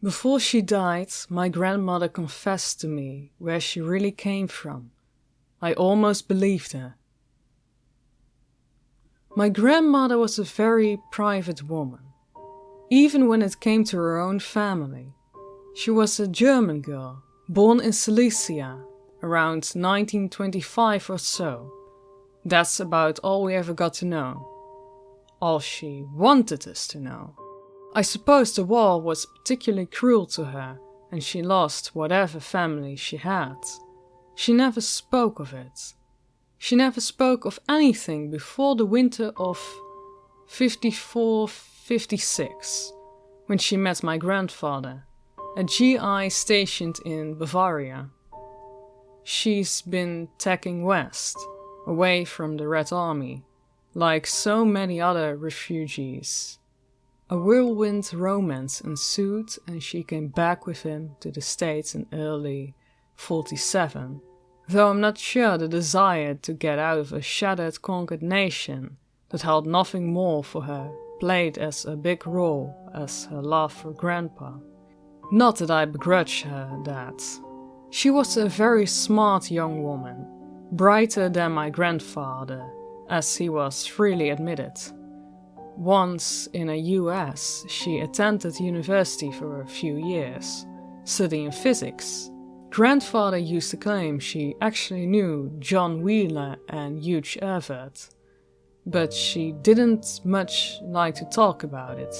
Before she died, my grandmother confessed to me where she really came from. I almost believed her. My grandmother was a very private woman, even when it came to her own family. She was a German girl, born in Silesia, around 1925 or so. That's about all we ever got to know. All she wanted us to know. I suppose the war was particularly cruel to her, and she lost whatever family she had. She never spoke of it. She never spoke of anything before the winter of 54-56, when she met my grandfather, a GI stationed in Bavaria. She's been tacking west, away from the Red Army, like so many other refugees. A whirlwind romance ensued and she came back with him to the States in early 47, though I'm not sure the desire to get out of a shattered, conquered nation that held nothing more for her played as a big role as her love for Grandpa. Not that I begrudge her that. She was a very smart young woman, brighter than my grandfather, as he was freely admitted. Once in the US, she attended university for a few years, studying physics. Grandfather used to claim she actually knew John Wheeler and Hugh Everett, but she didn't much like to talk about it.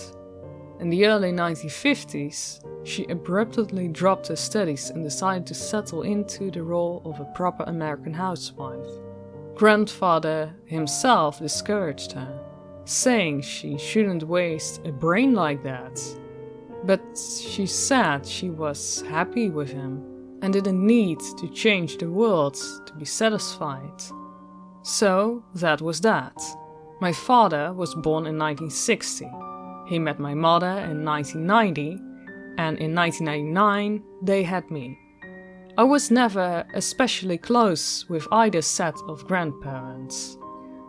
In the early 1950s, she abruptly dropped her studies and decided to settle into the role of a proper American housewife. Grandfather himself discouraged her, saying she shouldn't waste a brain like that. But she said she was happy with him and didn't need to change the world to be satisfied. So that was that. My father was born in 1960. He met my mother in 1990, and in 1999 they had me. I was never especially close with either set of grandparents.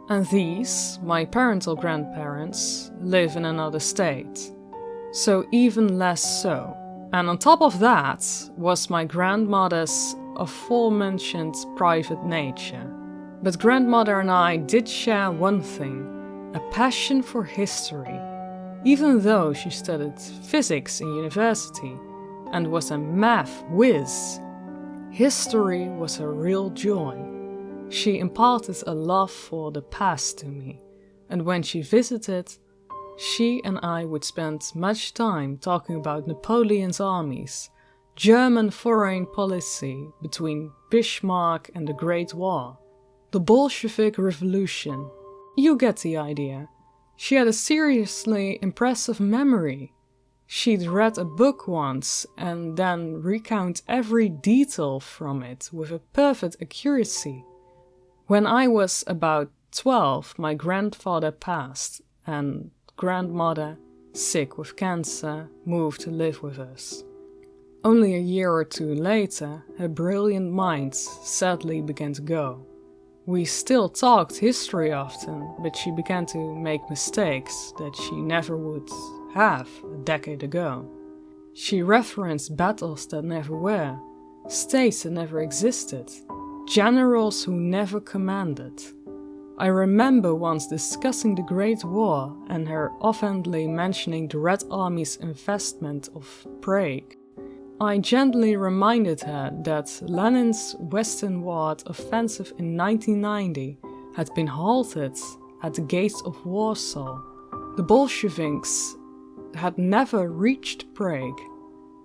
And these, my parental grandparents, live in another state. So even less so. And on top of that was my grandmother's aforementioned private nature. But grandmother and I did share one thing, a passion for history. Even though she studied physics in university and was a math whiz, history was her real joy. She imparted a love for the past to me, and when she visited, she and I would spend much time talking about Napoleon's armies, German foreign policy between Bismarck and the Great War, the Bolshevik Revolution. You get the idea. She had a seriously impressive memory. She'd read a book once and then recount every detail from it with a perfect accuracy. When I was about 12, my grandfather passed, and grandmother, sick with cancer, moved to live with us. Only a year or two later, her brilliant mind sadly began to go. We still talked history often, but she began to make mistakes that she never would have a decade ago. She referenced battles that never were, states that never existed, generals who never commanded. I remember once discussing the Great War and her offhandedly mentioning the Red Army's investment of Prague. I gently reminded her that Lenin's Western Ward offensive in 1990 had been halted at the gates of Warsaw. The Bolsheviks had never reached Prague.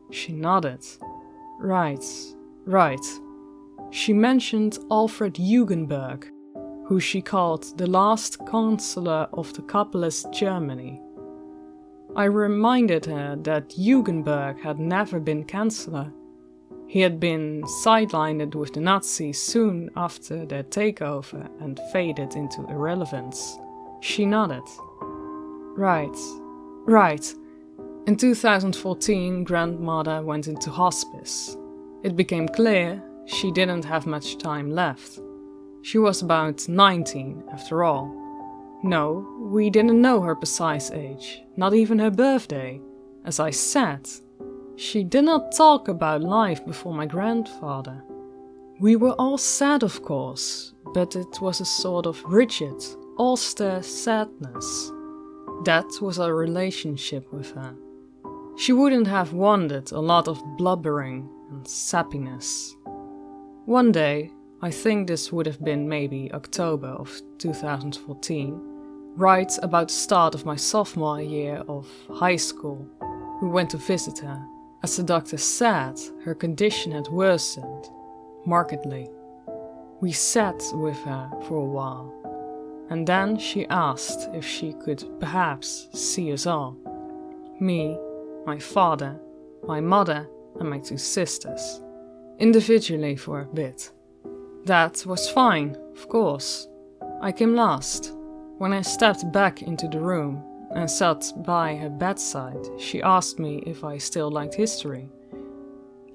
She nodded. Right. She mentioned Alfred Hugenberg, who she called the last chancellor of the capitalist Germany. I reminded her that Hugenberg had never been chancellor. He had been sidelined with the Nazis soon after their takeover and faded into irrelevance. She nodded. Right. In 2014, grandmother went into hospice. It became clear she didn't have much time left. She was about 19 after all. No, we didn't know her precise age, not even her birthday. As I said, she did not talk about life before my grandfather. We were all sad, of course, but it was a sort of rigid, austere sadness. That was our relationship with her. She wouldn't have wanted a lot of blubbering and sappiness. One day, I think this would have been maybe October of 2014, right about the start of my sophomore year of high school, we went to visit her. As the doctor said, her condition had worsened markedly. We sat with her for a while, and then she asked if she could perhaps see us all. Me, my father, my mother, and my 2 sisters, individually for a bit. That was fine, of course. I came last. When I stepped back into the room and sat by her bedside, she asked me if I still liked history.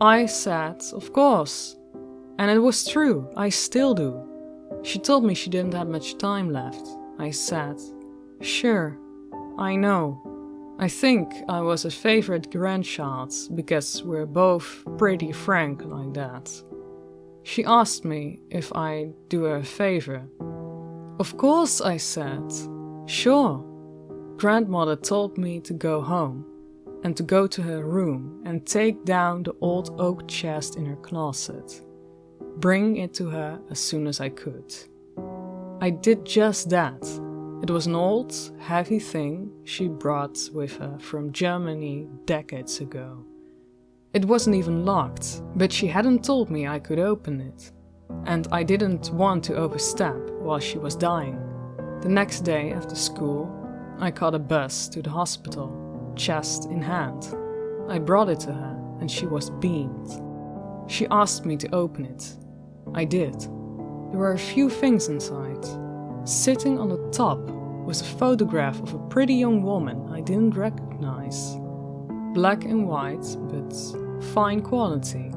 I said, of course. And it was true, I still do. She told me she didn't have much time left. I said, sure, I know. I think I was a favorite grandchild because we're both pretty frank like that. She asked me if I'd do her a favor. Of course, I said. Sure. Grandmother told me to go home and to go to her room and take down the old oak chest in her closet. Bring it to her as soon as I could. I did just that. It was an old, heavy thing she brought with her from Germany decades ago. It wasn't even locked, but she hadn't told me I could open it. And I didn't want to overstep while she was dying. The next day after school, I caught a bus to the hospital, chest in hand. I brought it to her and she was beamed. She asked me to open it. I did. There were a few things inside. Sitting on the top was a photograph of a pretty young woman I didn't recognize. Black and white, but fine quality.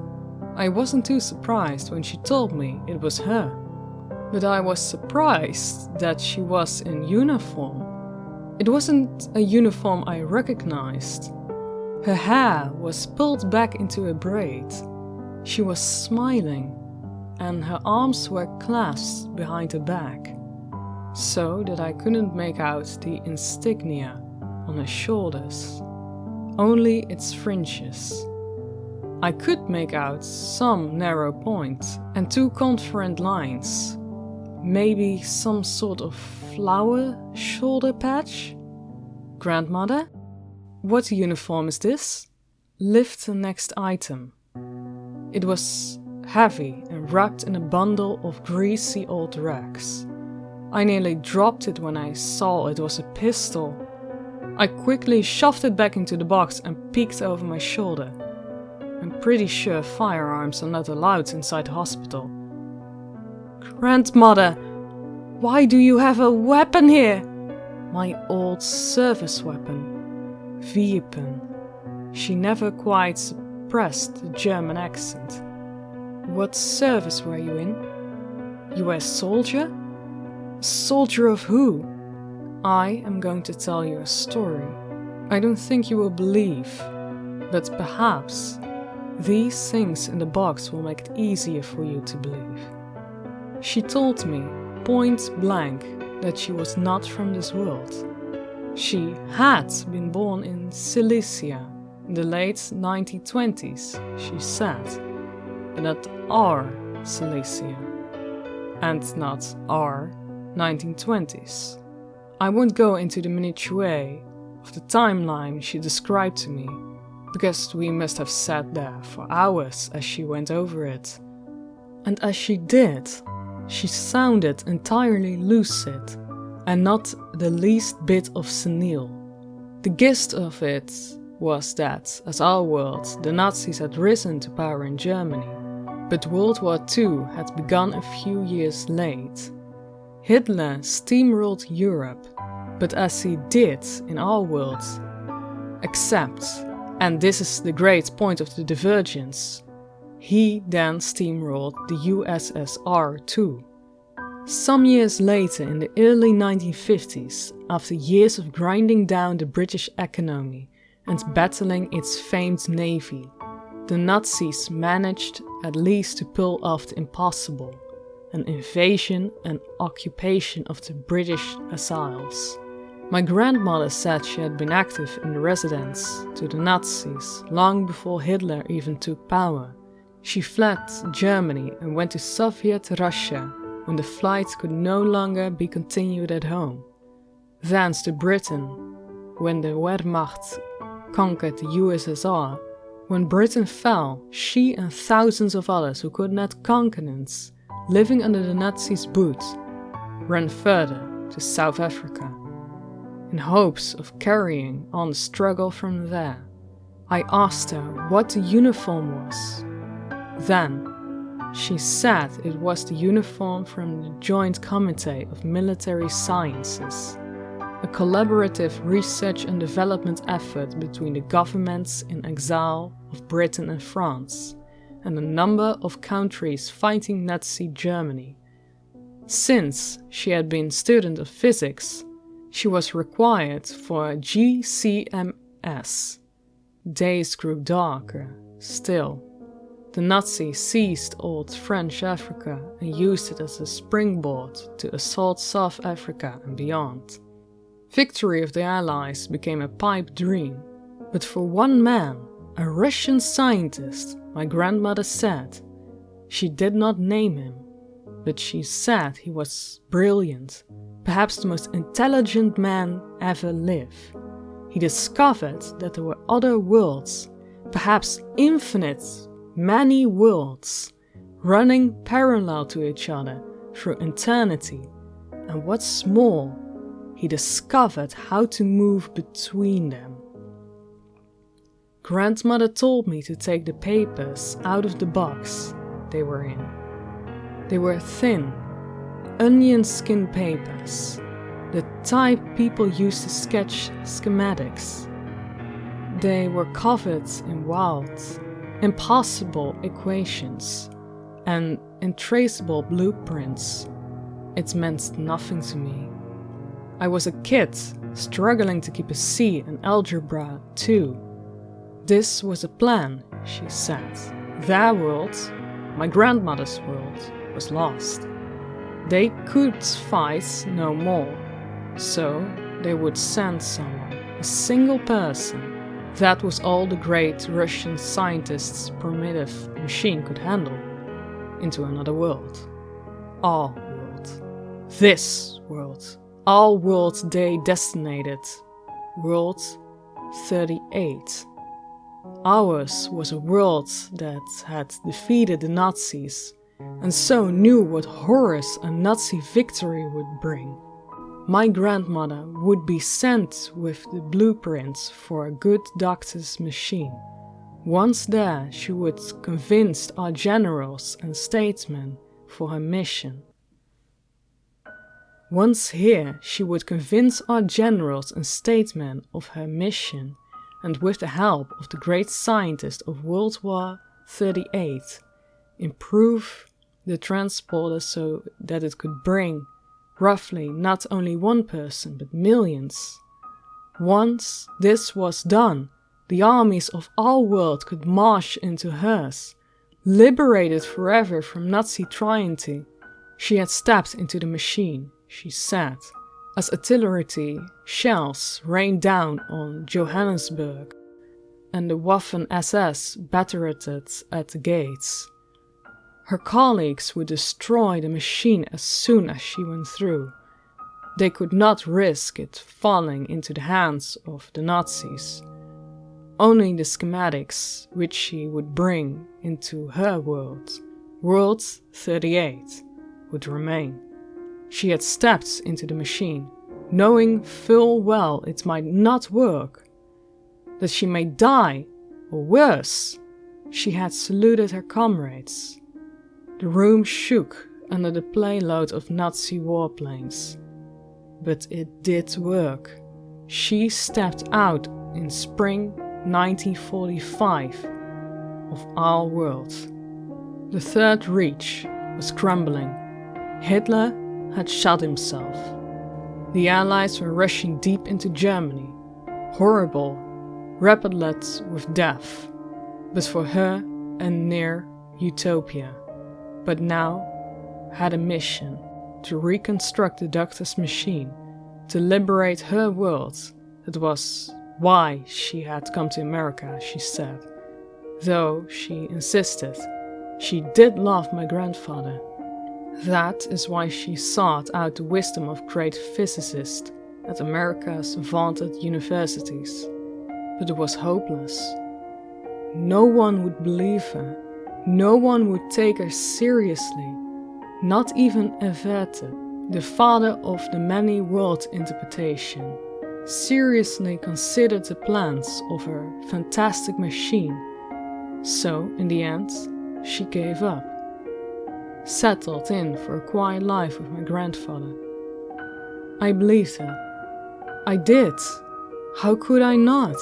I wasn't too surprised when she told me it was her. But I was surprised that she was in uniform. It wasn't a uniform I recognized. Her hair was pulled back into a braid. She was smiling, and her arms were clasped behind her back, so that I couldn't make out the insignia on her shoulders, only its fringes. I could make out some narrow points and 2 confluent lines, maybe some sort of flower shoulder patch. Grandmother? What uniform is this? Lift the next item. It was heavy and wrapped in a bundle of greasy old rags. I nearly dropped it when I saw it was a pistol. I quickly shoved it back into the box and peeked over my shoulder. I'm pretty sure firearms are not allowed inside the hospital. Grandmother, why do you have a weapon here? My old service weapon. Weapon. She never quite suppressed the German accent. What service were you in? You were a soldier? A soldier of who? I am going to tell you a story. I don't think you will believe, but perhaps these things in the box will make it easier for you to believe. She told me, point blank, that she was not from this world. She had been born in Silesia in the late 1920s, she said, but not our Silesia, and not our 1920s. I won't go into the minutiae of the timeline she described to me, because we must have sat there for hours as she went over it. And as she did, she sounded entirely lucid, and not the least bit of senile. The gist of it was that, as our world, the Nazis had risen to power in Germany, but World War II had begun a few years late. Hitler steamrolled Europe, but as he did in our world, except, and this is the great point of the divergence, he then steamrolled the USSR too. Some years later, in the early 1950s, after years of grinding down the British economy and battling its famed navy, the Nazis managed at least to pull off the impossible, an invasion and occupation of the British Isles. My grandmother said she had been active in the resistance to the Nazis long before Hitler even took power. She fled Germany and went to Soviet Russia when the flight could no longer be continued at home. Thence to Britain when the Wehrmacht conquered the USSR. When Britain fell, she and thousands of others who could not continents, living under the Nazis' boot, ran further to South Africa, in hopes of carrying on the struggle from there. I asked her what the uniform was. Then, she said it was the uniform from the Joint Committee of Military Sciences, a collaborative research and development effort between the governments in exile of Britain and France, and a number of countries fighting Nazi Germany. Since she had been student of physics, she was required for a GCMS. Days grew darker still. The Nazis seized old French Africa and used it as a springboard to assault South Africa and beyond. Victory of the Allies became a pipe dream, but for one man, a Russian scientist, my grandmother said. She did not name him, but she said he was brilliant, perhaps the most intelligent man ever live. He discovered that there were other worlds, perhaps infinite, many worlds, running parallel to each other through eternity, and what's more, he discovered how to move between them. Grandmother told me to take the papers out of the box they were in. They were thin, onion skin papers, the type people use to sketch schematics. They were covered in wild, impossible equations and untraceable blueprints. It meant nothing to me. I was a kid, struggling to keep a C in algebra too. This was a plan, she said. Their world, my grandmother's world, was lost. They could fight no more, so they would send someone, a single person. That was all the great Russian scientist's primitive machine could handle, into another world. Our world. This world. Our world they designated. World 38. Ours was a world that had defeated the Nazis, and so knew what horrors a Nazi victory would bring. My grandmother would be sent with the blueprints for a good doctor's machine. Once there, she would convince our generals and statesmen for her mission. Once here, she would convince our generals and statesmen of her mission, and with the help of the great scientist of World War 38, improve the transporter so that it could bring roughly not only one person, but millions. Once this was done, the armies of our world could march into hers, liberated forever from Nazi tyranny. She had stepped into the machine, she said, as artillery shells rained down on Johannesburg, and the Waffen-SS battered it at the gates. Her colleagues would destroy the machine as soon as she went through. They could not risk it falling into the hands of the Nazis. Only the schematics which she would bring into her world, World 38, would remain. She had stepped into the machine, knowing full well it might not work, that she may die, or worse. She had saluted her comrades. The room shook under the payload of Nazi warplanes. But it did work. She stepped out in spring 1945 of our world. The Third Reich was crumbling. Hitler had shot himself. The Allies were rushing deep into Germany. Horrible, rapid-led with death, but for her a near utopia. But now had a mission to reconstruct the doctor's machine, to liberate her world. That was why she had come to America, she said. Though she insisted she did love my grandfather. That is why she sought out the wisdom of great physicists at America's vaunted universities. But it was hopeless. No one would believe her. No one would take her seriously. Not even Everte, the father of the many-world interpretation, seriously considered the plans of her fantastic machine. So, in the end, she gave up. Settled in for a quiet life with my grandfather. I believed her. I did. How could I not?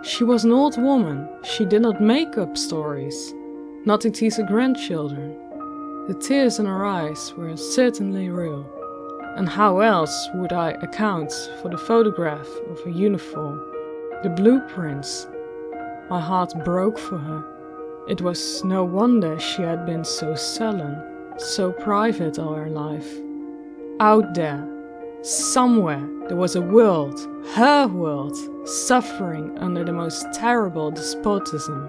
She was an old woman. She did not make up stories, not to tease her grandchildren. The tears in her eyes were certainly real. And how else would I account for the photograph of her uniform, the blueprints? My heart broke for her. It was no wonder she had been so sullen, so private all her life. Out there, somewhere, there was a world, her world, suffering under the most terrible despotism.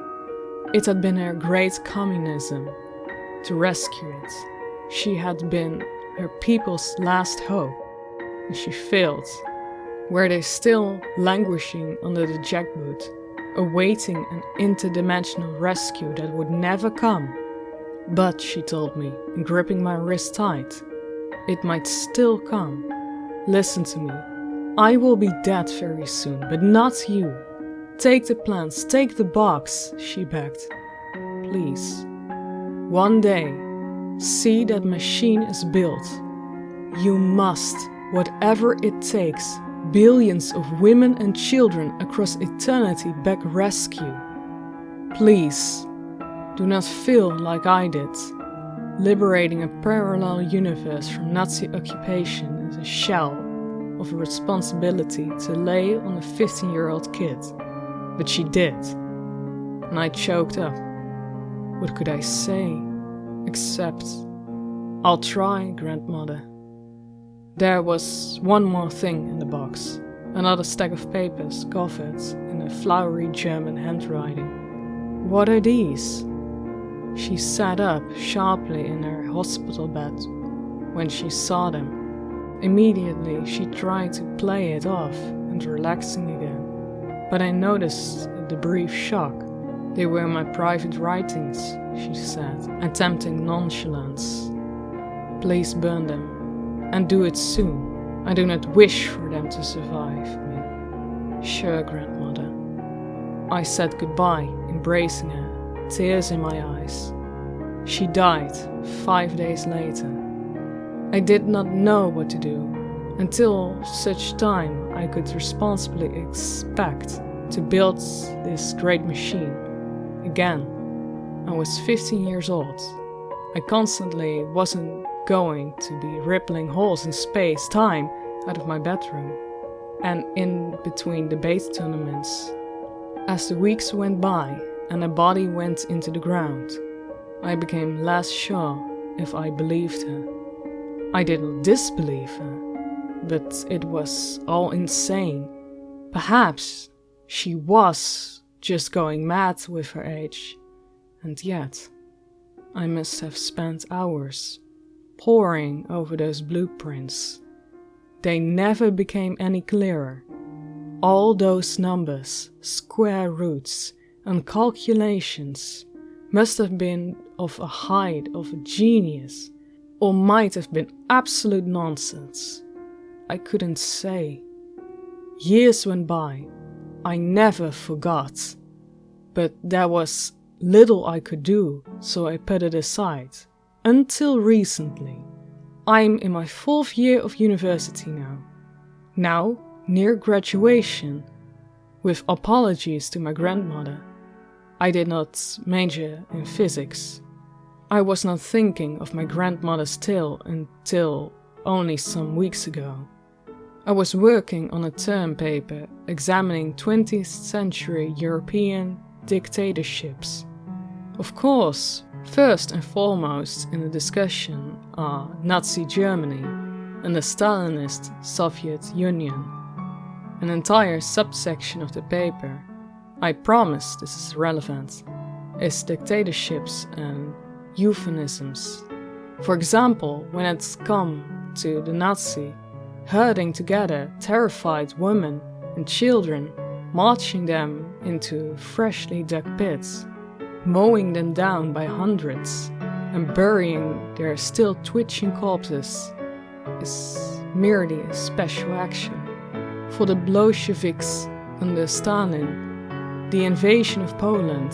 It had been her great communism. To rescue it, she had been her people's last hope, and she failed. Were they still languishing under the jackboot, awaiting an interdimensional rescue that would never come? But, she told me, gripping my wrist tight, it might still come. Listen to me. I will be dead very soon, but not you. Take the plans, take the box, she begged. Please. One day, see that machine is built. You must, whatever it takes, billions of women and children across eternity back rescue. Please, do not feel like I did. Liberating a parallel universe from Nazi occupation is a shell of a responsibility to lay on a 15-year-old kid. But she did. And I choked up. What could I say? Except, I'll try, grandmother. There was one more thing in the box. Another stack of papers covered in a flowery German handwriting. What are these? She sat up sharply in her hospital bed when she saw them. Immediately she tried to play it off and relaxing again. But I noticed the brief shock. They were my private writings, she said, attempting nonchalance. Please burn them, and do it soon. I do not wish for them to survive me. Sure, grandmother. I said goodbye, embracing her, tears in my eyes. She died 5 days later. I did not know what to do, until such time I could responsibly expect to build this great machine. Again, I was 15 years old. I constantly wasn't going to be rippling holes in space-time out of my bedroom, and in between debate tournaments. As the weeks went by and a body went into the ground, I became less sure if I believed her. I didn't disbelieve her, but it was all insane. Perhaps she was just going mad with her age, and yet I must have spent hours poring over those blueprints. They never became any clearer. All those numbers, square roots, and calculations must have been of a height of a genius, or might have been absolute nonsense. I couldn't say. Years went by. I never forgot. But there was little I could do, so I put it aside. Until recently. I'm in my 4th year of university now. Now, near graduation. With apologies to my grandmother. I did not major in physics. I was not thinking of my grandmother's tale until only some weeks ago. I was working on a term paper examining 20th century European dictatorships. Of course, first and foremost in the discussion are Nazi Germany and the Stalinist Soviet Union. An entire subsection of the paper, I promise this is relevant, is dictatorships and euphemisms. For example, when it's come to the Nazi, herding together terrified women and children, marching them into freshly dug pits, mowing them down by hundreds, and burying their still twitching corpses, is merely a special action. For the Bolsheviks under Stalin, the invasion of Poland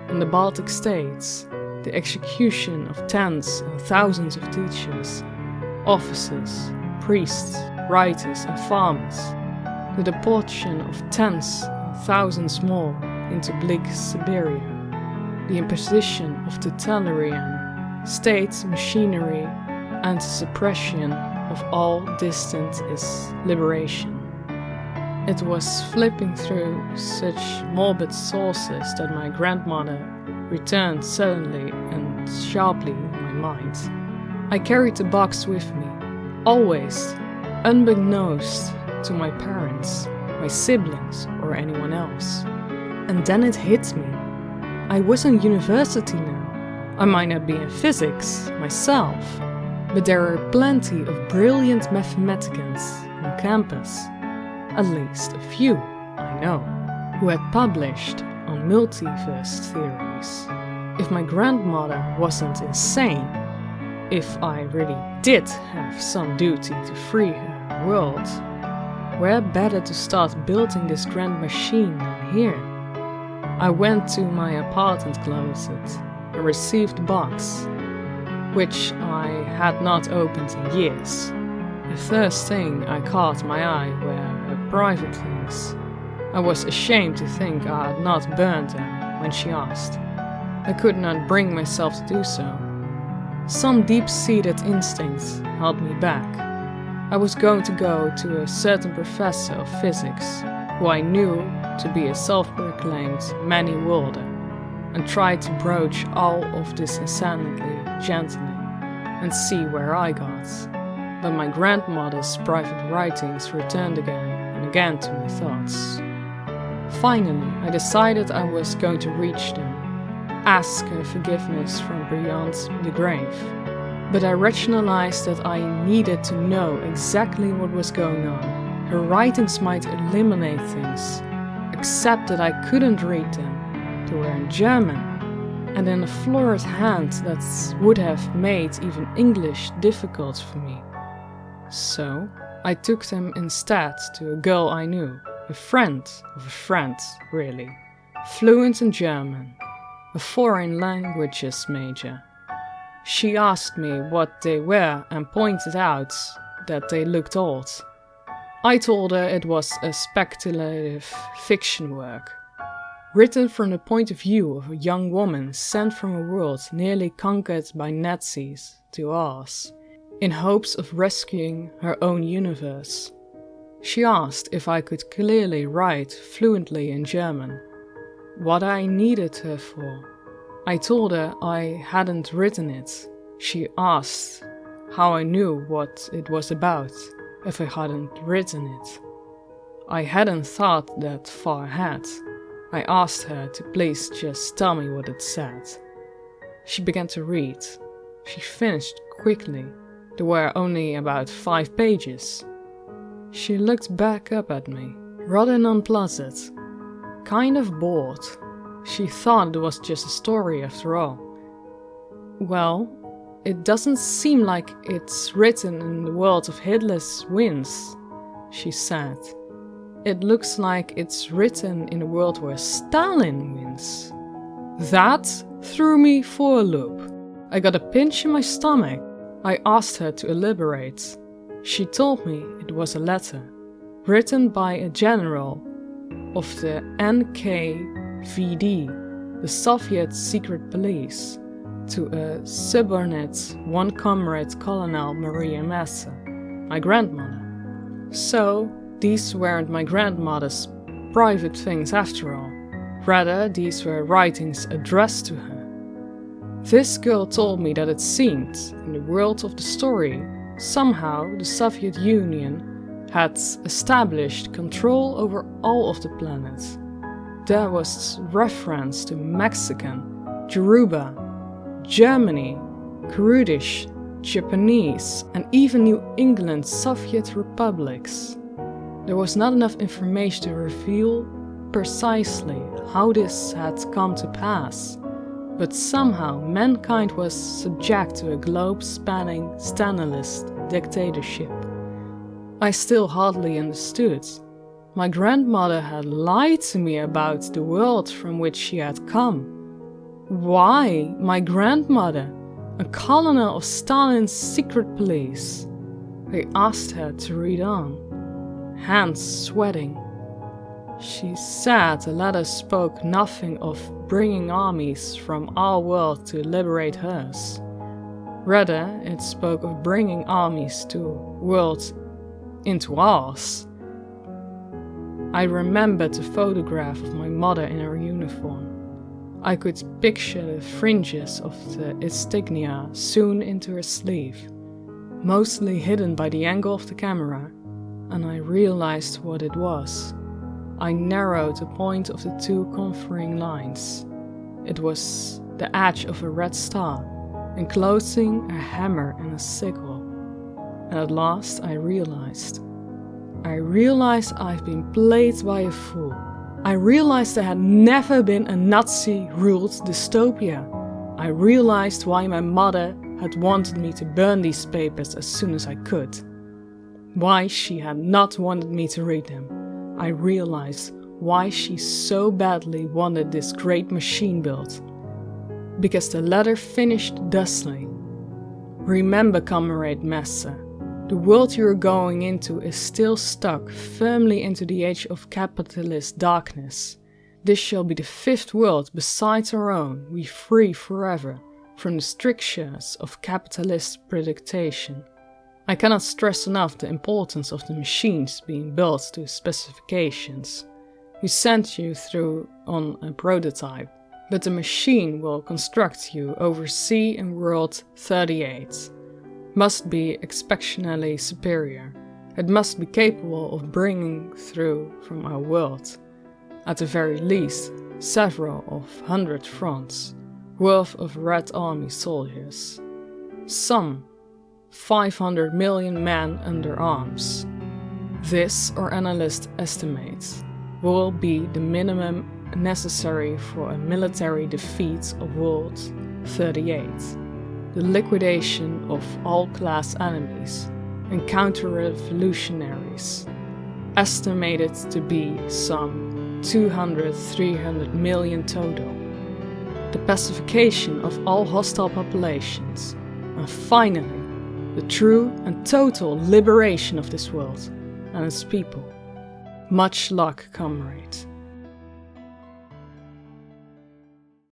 and the Baltic states, the execution of tens and thousands of teachers, officers, priests, writers and farmers, the deportation of tens and thousands more into bleak Siberia, the imposition of totalitarian state machinery and the suppression of all distant is liberation. It was flipping through such morbid sources that my grandmother returned suddenly and sharply in my mind. I carried the box with me, always, unbeknownst to my parents, my siblings, or anyone else. And then it hit me. I was in university now. I might not be in physics myself, but there are plenty of brilliant mathematicians on campus, at least a few, I know, who had published on multiverse theories. If my grandmother wasn't insane, if I really did have some duty to free her world, where better to start building this grand machine than here? I went to my apartment closet and received the box, which I had not opened in years. The first thing I caught my eye were her private things. I was ashamed to think I had not burned them when she asked. I could not bring myself to do so. Some deep-seated instinct held me back. I was going to go to a certain professor of physics, who I knew to be a self-proclaimed many-worlder, and try to broach all of this insanity gently, and see where I got. But my grandmother's private writings returned again and again to my thoughts. Finally, I decided I was going to reach them, ask her forgiveness from beyond the grave. But I rationalized that I needed to know exactly what was going on. Her writings might eliminate things, except that I couldn't read them. They were in German, and in a florid hand that would have made even English difficult for me. So I took them instead to a girl I knew, a friend of a friend, really, fluent in German, a foreign languages major. She asked me what they were and pointed out that they looked odd. I told her it was a speculative fiction work, written from the point of view of a young woman sent from a world nearly conquered by Nazis to ours, in hopes of rescuing her own universe. She asked if I could clearly write fluently in German, what I needed her for. I told her I hadn't written it. She asked how I knew what it was about if I hadn't written it. I hadn't thought that far ahead. I asked her to please just tell me what it said. She began to read. She finished quickly. There were only about 5 pages. She looked back up at me, rather nonplussed, kind of bored. She thought it was just a story after all. Well, it doesn't seem like it's written in the world of Hitler's wins, she said. It looks like it's written in a world where Stalin wins. That threw me for a loop. I got a pinch in my stomach. I asked her to elaborate. She told me it was a letter, written by a general of the NKVD, the Soviet secret police, to a subordinate one comrade Colonel Maria Messe, my grandmother. So, these weren't my grandmother's private things after all. Rather, these were writings addressed to her. This girl told me that it seemed, in the world of the story, somehow the Soviet Union had established control over all of the planet. There was reference to Mexican, Yoruba, Germany, Kurdish, Japanese, and even New England Soviet republics. There was not enough information to reveal precisely how this had come to pass, but somehow mankind was subject to a globe-spanning Stalinist dictatorship. I still hardly understood. My grandmother had lied to me about the world from which she had come. Why my grandmother, a colonel of Stalin's secret police? I asked her to read on, hands sweating. She said the letter spoke nothing of bringing armies from our world to liberate hers. Rather, it spoke of bringing armies to worlds into ours. I remembered the photograph of my mother in her uniform. I could picture the fringes of the insignia sewn into her sleeve, mostly hidden by the angle of the camera, and I realized what it was. I narrowed the point of the two conferring lines. It was the edge of a red star, enclosing a hammer and a sickle. And at last I realized I've been played by a fool. I realized there had never been a Nazi-ruled dystopia. I realized why my mother had wanted me to burn these papers as soon as I could. Why she had not wanted me to read them. I realized why she so badly wanted this great machine built. Because the letter finished thusly. Remember, Comrade Messer, the world you are going into is still stuck firmly into the age of capitalist darkness. This shall be the fifth world besides our own, we free forever from the strictures of capitalist predictation. I cannot stress enough the importance of the machines being built to specifications. We sent you through on a prototype, but the machine will construct you over sea and world 38. Must be exceptionally superior. It must be capable of bringing through from our world, at the very least, several of 100 fronts worth of Red Army soldiers. Some 500 million men under arms. This, our analyst estimates, will be the minimum necessary for a military defeat of World 38, the liquidation of all class enemies and counter-revolutionaries, estimated to be some 200-300 million total, the pacification of all hostile populations, and finally, the true and total liberation of this world and its people. Much luck, comrade.